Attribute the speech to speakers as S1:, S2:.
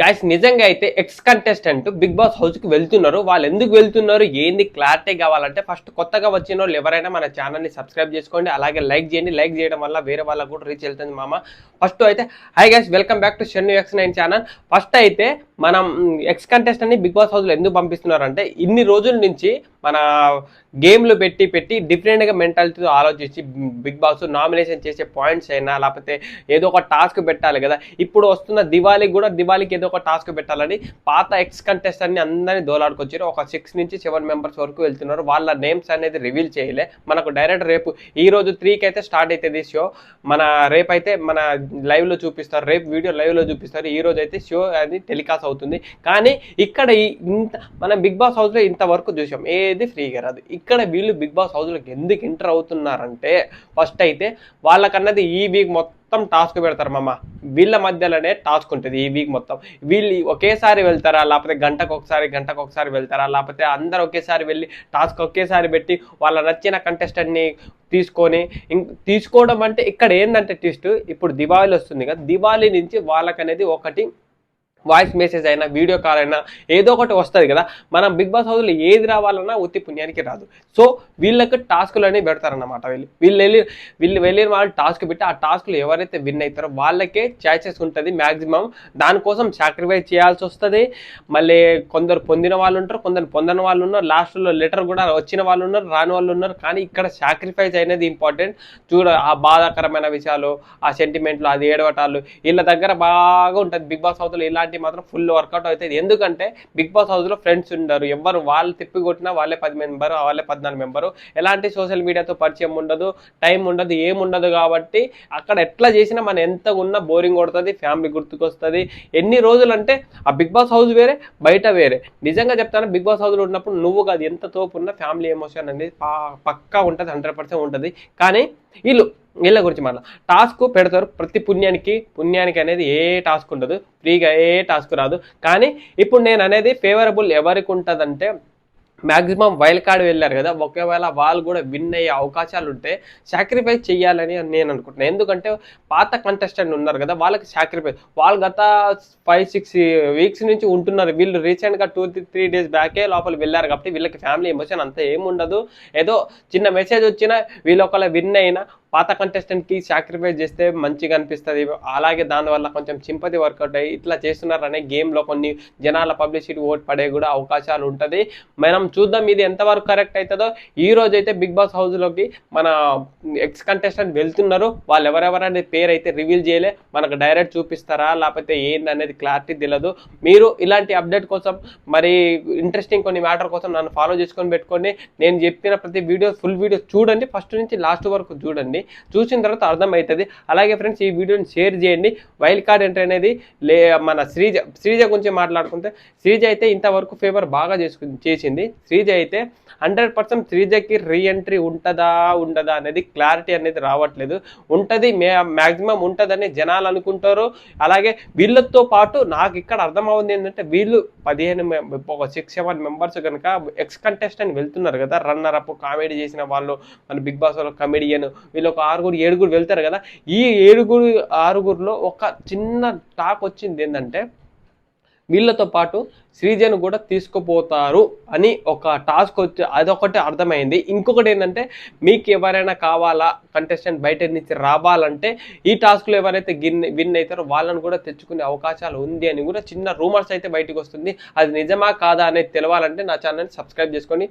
S1: Guys నిజంగా అయితే X contestant big boss హౌస్కి వెళ్తున్నారు. వాళ్ళు ఎందుకు వెళ్తున్నారు, ఏంది క్లారిటీ కావాలంటే ఫస్ట్ కొత్తగా వచ్చిన వాళ్ళు ఎవరైనా మన ఛానల్ని సబ్స్క్రైబ్ చేసుకోండి, అలాగే లైక్ చేయండి. లైక్ చేయడం వల్ల వేరే వాళ్ళకు కూడా రీచ్ వెళ్తుంది మామ. ఫస్ట్ అయితే hi guys, welcome back to Shannu X9 channel. First అయితే మనం ఎక్స్ కంటెస్టెంట్ని బిగ్ బాస్ హౌస్లో ఎందుకు పంపిస్తున్నారంటే ఇన్ని రోజుల నుంచి మన గేమ్లు పెట్టి డిఫరెంట్గా మెంటాలిటీతో ఆలోచించి బిగ్ బాస్ నామినేషన్ చేసే పాయింట్స్ అయినా లేకపోతే ఏదో ఒక టాస్క్ పెట్టాలి కదా. ఇప్పుడు వస్తున్న దివాళీకి ఏదో ఒక టాస్క్ పెట్టాలని పాత ఎక్స్ కంటెస్టెంట్ని అందరినీ దోలాడుకొచ్చారు. ఒక 6 నుంచి 7 మెంబర్స్ వరకు వెళ్తున్నారు. వాళ్ళ నేమ్స్ అనేది రివీల్ చేయలే మనకు. డైరెక్ట్ రేపు ఈ రోజు 3కి అయితే స్టార్ట్ అవుతుంది షో. మన రేపు అయితే మన లైవ్లో చూపిస్తారు, రేపు వీడియో లైవ్లో చూపిస్తారు. ఈ రోజు అయితే షో అది టెలికాస్ట్ అవుతుంది. కానీ ఇక్కడ ఇంత మన బిగ్ బాస్ హౌస్లో ఇంతవరకు చూసాం, ఏది ఫ్రీగా రాదు. ఇక్కడ వీళ్ళు బిగ్ బాస్ హౌస్లోకి ఎందుకు ఎంటర్ అవుతున్నారంటే ఫస్ట్ అయితే వాళ్ళకన్నది ఈ వీక్ మొత్తం టాస్క్ పెడతారు మామ. వీళ్ళ మధ్యలోనే టాస్క్ ఉంటుంది ఈ వీక్ మొత్తం. వీళ్ళు ఒకేసారి వెళ్తారా, లేకపోతే గంటకు ఒకసారి వెళ్తారా, లేకపోతే అందరు ఒకేసారి వెళ్ళి టాస్క్ ఒకేసారి పెట్టి వాళ్ళ నచ్చిన కంటెస్టెంట్ని తీసుకోవడం అంటే ఇక్కడ ఏంటంటే ట్విస్ట్, ఇప్పుడు దివాళీ వస్తుంది కదా, దివాళీ నుంచి వాళ్ళకనేది ఒకటి వాయిస్ మెసేజ్ అయినా వీడియో కాల్ అయినా ఏదో ఒకటి వస్తుంది కదా. మనం బిగ్ బాస్ హౌస్లో ఏది రావాలన్నా ఉత్తి పుణ్యానికి రాదు. సో వీళ్ళకి టాస్కులు అనేవి పెడతారన్నమాట. వీళ్ళు వెళ్ళిన వాళ్ళు టాస్క్ పెట్టి ఆ టాస్క్లు ఎవరైతే విన్ అవుతారో వాళ్ళకే ఛాయిసెస్ ఉంటుంది మ్యాక్సిమం. దానికోసం సాక్రిఫైస్ చేయాల్సి వస్తుంది. మళ్ళీ కొందరు పొందిన వాళ్ళు ఉంటారు, కొందరు పొందని వాళ్ళు ఉన్నారు, లాస్ట్లో లెటర్ కూడా వచ్చిన వాళ్ళు ఉన్నారు, రాని వాళ్ళు ఉన్నారు. కానీ ఇక్కడ సాక్రిఫైస్ అనేది ఇంపార్టెంట్. ఆ బాధాకరమైన విషయాలు, ఆ సెంటిమెంట్లు, అది ఏడవటాలు వీళ్ళ దగ్గర బాగా ఉంటుంది. బిగ్ బాస్ హౌస్లో ఇలాంటి మాత్రం ఫుల్ వర్కౌట్ అవుతుంది. ఎందుకంటే బిగ్ బాస్ హౌస్లో ఫ్రెండ్స్ ఉండరు, ఎవరు వాళ్ళు తిప్పి కొట్టినా వాళ్ళే 10 మెంబరు, వాళ్ళే 14 మెంబరు. ఎలాంటి సోషల్ మీడియాతో పరిచయం ఉండదు, టైం ఉండదు, ఏముండదు. కాబట్టి అక్కడ ఎట్లా చేసినా మన ఎంత ఉన్నా బోరింగ్ కొడుతుంది, ఫ్యామిలీ గుర్తుకొస్తుంది. ఎన్ని రోజులు అంటే ఆ బిగ్ బాస్ హౌస్ వేరే, బయట వేరే. నిజంగా చెప్తాను, బిగ్ బాస్ హౌస్లో ఉన్నప్పుడు నువ్వు కాదు ఎంత తోపు ఉన్నా ఫ్యామిలీ ఎమోషన్ అనేది పక్కా ఉంటుంది, 100% ఉంటుంది. కానీ వీళ్ళ గురించి మళ్ళీ టాస్క్ పెడతారు. ప్రతి పుణ్యానికి అనేది ఏ టాస్క్ ఉండదు, ఫ్రీగా ఏ టాస్క్ రాదు. కానీ ఇప్పుడు నేను అనేది ఫేవరబుల్ ఎవరికి ఉంటుందంటే మ్యాక్సిమం వైల్డ్ కార్డ్ వెళ్ళారు కదా, ఒకవేళ వాళ్ళు కూడా విన్ అయ్యే అవకాశాలు ఉంటే సాక్రిఫైస్ చేయాలని నేను అనుకుంటున్నాను. ఎందుకంటే పాత కంటెస్టెంట్ ఉన్నారు కదా, వాళ్ళకి సాక్రిఫైస్, వాళ్ళు గత 5-6 వీక్స్ నుంచి ఉంటున్నారు. వీళ్ళు రీసెంట్గా 2-3 డేస్ బ్యాకే లోపల వెళ్ళారు కాబట్టి వీళ్ళకి ఫ్యామిలీ ఎమోషన్ అంతా ఏముండదు. ఏదో చిన్న మెసేజ్ వచ్చినా వీళ్ళు ఒకవేళ విన్ అయినా పాత కంటెస్టెంట్కి సాక్రిఫైస్ చేస్తే మంచిగా అనిపిస్తుంది. అలాగే దానివల్ల కొంచెం సింపతి వర్కౌట్ అయ్యి ఇట్లా చేస్తున్నారనే గేమ్లో కొన్ని జనాల పబ్లిసిటీ ఓట్ పడే కూడా అవకాశాలు ఉంటుంది. మనం చూద్దాం ఇది ఎంతవరకు కరెక్ట్ అవుతుందో. ఈ రోజు అయితే బిగ్ బాస్ హౌస్లోకి మన ఎక్స్ కంటెస్టెంట్ వెళ్తున్నారు. వాళ్ళు ఎవరెవరనే పేరు అయితే రివీల్ చేయలే, మనకు డైరెక్ట్ చూపిస్తారా లేకపోతే ఏంది అనేది క్లారిటీ తెలియదు. మీరు ఇలాంటి అప్డేట్ కోసం మరి ఇంట్రెస్టింగ్ కొన్ని మ్యాటర్ కోసం నన్ను ఫాలో చేసుకొని పెట్టుకోండి. నేను చెప్పిన ప్రతి వీడియో ఫుల్ వీడియో చూడండి, ఫస్ట్ నుంచి లాస్ట్ వరకు చూడండి. చూసిన తర్వాత అర్థమవుతుంది. అలాగే ఫ్రెండ్స్ ఈ వీడియోని షేర్ చేయండి. వైల్డ్ కార్డ్ ఎంట్రీ అనేది మన శ్రీజ గురించి మాట్లాడుకుంటే, శ్రీజ అయితే ఇంతవరకు ఫేవర్ బాగా చేసింది. శ్రీజ అయితే 100% శ్రీజకి రీఎంట్రీ ఉండదా అనేది క్లారిటీ అనేది రావట్లేదు. ఉంటుంది, మ్యాక్సిమం ఉంటుందని జనాలు అనుకుంటారు. అలాగే వీళ్ళతో పాటు నాకు ఇక్కడ అర్థమవుతుంది ఏంటంటే వీళ్ళు 6-7 మెంబర్స్ కనుక ఎక్స్ కంటెస్టెంట్ వెళ్తున్నారు కదా, రన్నర్ అప్ కామెడీ చేసిన వాళ్ళు, మన బిగ్ బాస్ వాళ్ళు కమెడియన్, వీళ్ళు ఒక 6-7 వెళ్తారు కదా. ఈ 7-6లో ఒక చిన్న టాక్ వచ్చింది ఏంటంటే వీళ్ళతో పాటు శ్రీజను కూడా తీసుకుపోతారు అని ఒక టాస్క్ వచ్చి అదొకటి అర్థమైంది. ఇంకొకటి ఏంటంటే మీకు ఎవరైనా కావాలా కంటెస్టెంట్ బయట నుంచి రావాలంటే ఈ టాస్క్లో ఎవరైతే విన్ అవుతారో వాళ్ళని కూడా తెచ్చుకునే అవకాశాలు ఉంది అని కూడా చిన్న రూమర్స్ అయితే బయటకు వస్తుంది. అది నిజమా కాదా అనేది తెలవాలంటే నా ఛానల్ని సబ్స్క్రైబ్ చేసుకొని